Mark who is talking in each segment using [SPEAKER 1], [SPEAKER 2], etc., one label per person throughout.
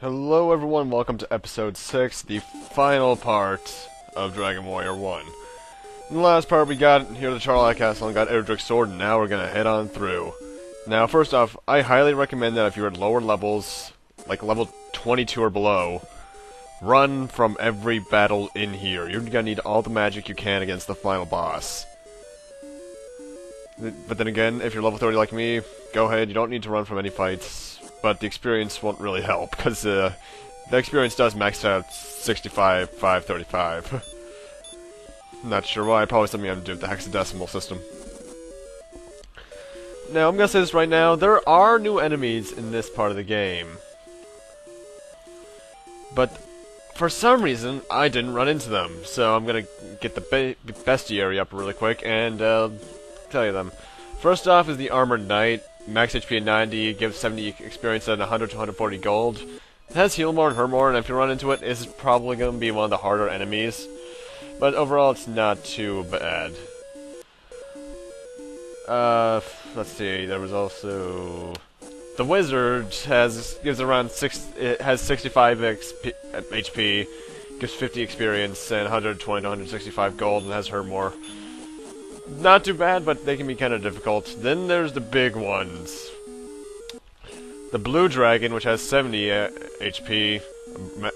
[SPEAKER 1] Hello everyone, welcome to episode 6, the final part of Dragon Warrior 1. In the last part we got here to the Charlock Castle and got Erdrick's sword, and now we're gonna head on through. Now first off, I highly recommend that if you're at lower levels, like level 22 or below, run from every battle in here. You're gonna need all the magic you can against the final boss. But then again, if you're level 30 like me, go ahead, you don't need to run from any fights. But the experience won't really help, because the experience does max out 65, 535. Not sure why, probably something having to do with the hexadecimal system. Now, I'm gonna say this right now, there are new enemies in this part of the game. But, for some reason, I didn't run into them, so I'm gonna get the bestiary up really quick and tell you them. First off is the Armored Knight. Max HP at 90, gives 70 experience and 100 to 140 gold. It has heal more and hurt more, and if you run into it, it's probably going to be one of the harder enemies. But overall, it's not too bad. Let's see, there was also... The Wizard gives around 65 HP, gives 50 experience, and 120 to 165 gold, and has hurt more. Not too bad, but they can be kind of difficult. Then there's the big ones. The Blue Dragon, which has 70 HP,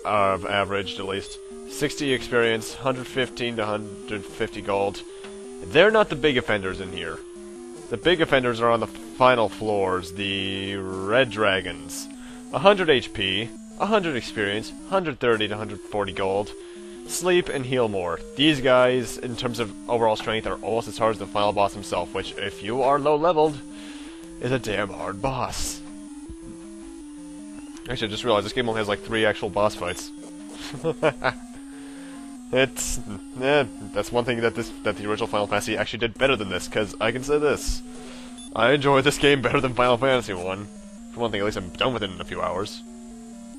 [SPEAKER 1] averaged at least. 60 experience, 115 to 150 gold. They're not the big offenders in here. The big offenders are on the final floors, the Red Dragons. 100 HP, 100 experience, 130 to 140 gold. Sleep and heal more. These guys, in terms of overall strength, are almost as hard as the final boss himself, which, if you are low-leveled, is a damn hard boss. Actually, I just realized this game only has like 3 actual boss fights. That's one thing that the original Final Fantasy actually did better than this, because I can say this. I enjoy this game better than Final Fantasy 1. For one thing, at least I'm done with it in a few hours.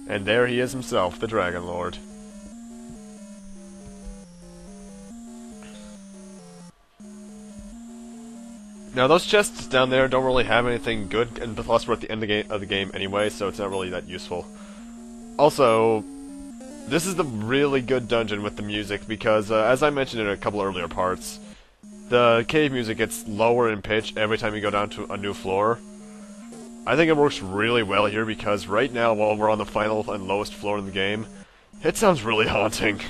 [SPEAKER 1] And there he is himself, the Dragon Lord. Now, those chests down there don't really have anything good, and plus we're at the end of the game anyway, so it's not really that useful. Also, this is the really good dungeon with the music, because, as I mentioned in a couple earlier parts, the cave music gets lower in pitch every time you go down to a new floor. I think it works really well here, because right now, while we're on the final and lowest floor in the game, it sounds really haunting.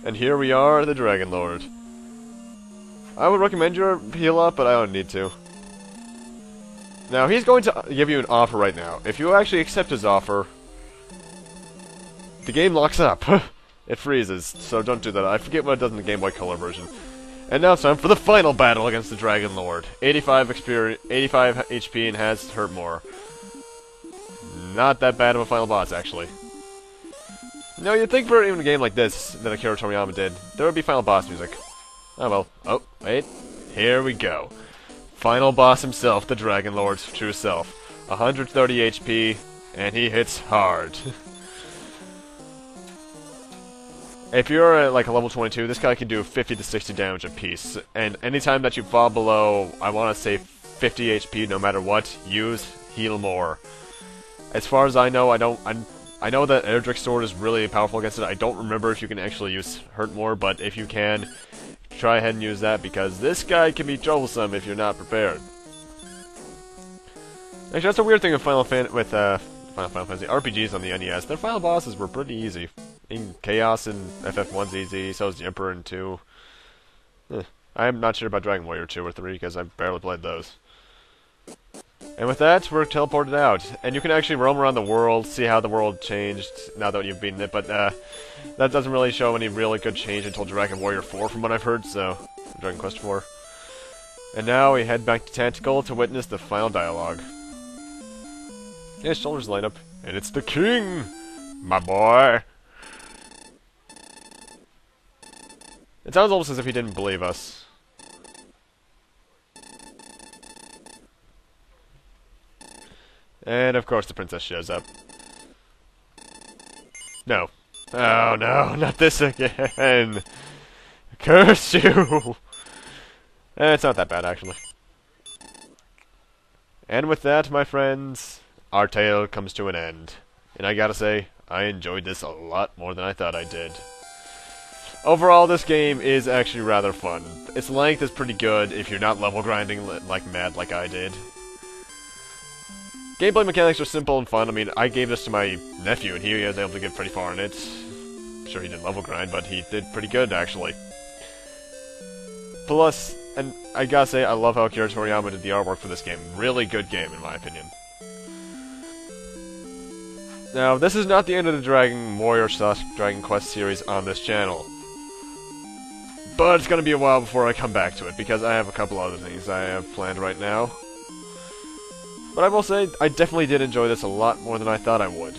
[SPEAKER 1] And here we are, the Dragon Lord. I would recommend your heal up, but I don't need to. Now, he's going to give you an offer right now. If you actually accept his offer, the game locks up. It freezes, so don't do that. I forget what it does in the Game Boy Color version. And now it's time for the final battle against the Dragon Lord. 85 HP and has hurt more. Not that bad of a final boss, actually. Now, you'd think for even a game like this that Akira Toriyama did, there would be final boss music. Oh well. Oh, wait. Here we go. Final boss himself, the Dragon Lord's true self. 130 HP, and he hits hard. If you're at like a level 22, this guy can do 50 to 60 damage a piece. And anytime that you fall below, I want to say 50 HP no matter what, use heal more. As far as I know, I know that Erdrick's sword is really powerful against it. I don't remember if you can actually use hurt more, but if you can, try ahead and use that, because this guy can be troublesome if you're not prepared. Actually, that's a weird thing with Final Fantasy RPGs on the NES. Their final bosses were pretty easy. In Chaos and FF1's easy, so is the Emperor in 2. I'm not sure about Dragon Warrior 2 or 3, because I've barely played those. And with that, we're teleported out. And you can actually roam around the world, see how the world changed now that you've beaten it, but that doesn't really show any really good change until Dragon Warrior 4 from what I've heard, so Dragon Quest 4. And now we head back to Tentacle to witness the final dialogue. His shoulders light up, and it's the king! My boy! It sounds almost as if he didn't believe us. And of course the princess shows up. No. Oh no, not this again! Curse you! It's not that bad, actually. And with that, my friends, our tale comes to an end. and I gotta say, I enjoyed this a lot more than I thought I did. Overall, this game is actually rather fun. Its length is pretty good if you're not level grinding like mad like I did. Gameplay mechanics are simple and fun. I mean, I gave this to my nephew, and he was able to get pretty far in it. I'm sure he didn't level grind, but he did pretty good, actually. Plus, and I gotta say, I love how Akira Toriyama did the artwork for this game. Really good game, in my opinion. Now, this is not the end of the Dragon Warrior / Dragon Quest series on this channel. But it's gonna be a while before I come back to it, because I have a couple other things I have planned right now. But I will say, I definitely did enjoy this a lot more than I thought I would.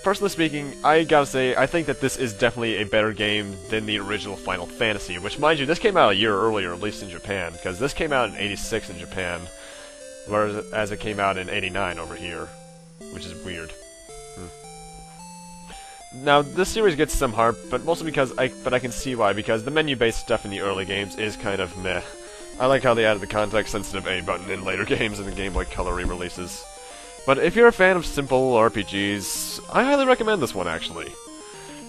[SPEAKER 1] Personally speaking, I gotta say, I think that this is definitely a better game than the original Final Fantasy, which, mind you, this came out a year earlier, at least in Japan, because this came out in '86 in Japan, whereas it came out in '89 over here, which is weird. Now, this series gets some harp, but mostly because I can see why, because the menu-based stuff in the early games is kind of meh. I like how they added the context-sensitive A button in later games and the Game Boy Color re-releases. But if you're a fan of simple RPGs, I highly recommend this one, actually.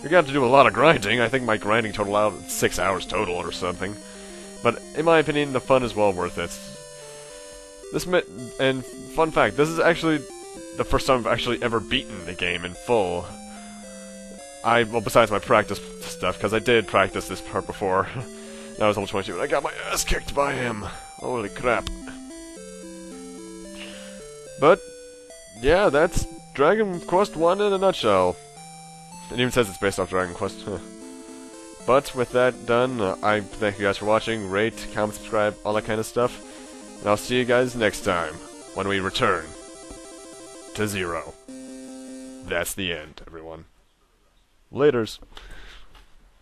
[SPEAKER 1] You're gonna have to do a lot of grinding. I think my grinding total out at 6 hours total or something. But in my opinion, the fun is well worth it. And fun fact, this is actually the first time I've actually ever beaten the game in full. Well, besides my practice stuff, because I did practice this part before. I was level 22 and I got my ass kicked by him. Holy crap. But, yeah, that's Dragon Quest 1 in a nutshell. It even says it's based off Dragon Quest. But, with that done, I thank you guys for watching. Rate, comment, subscribe, all that kind of stuff. And I'll see you guys next time, when we return to 0. That's the end, everyone. Laters.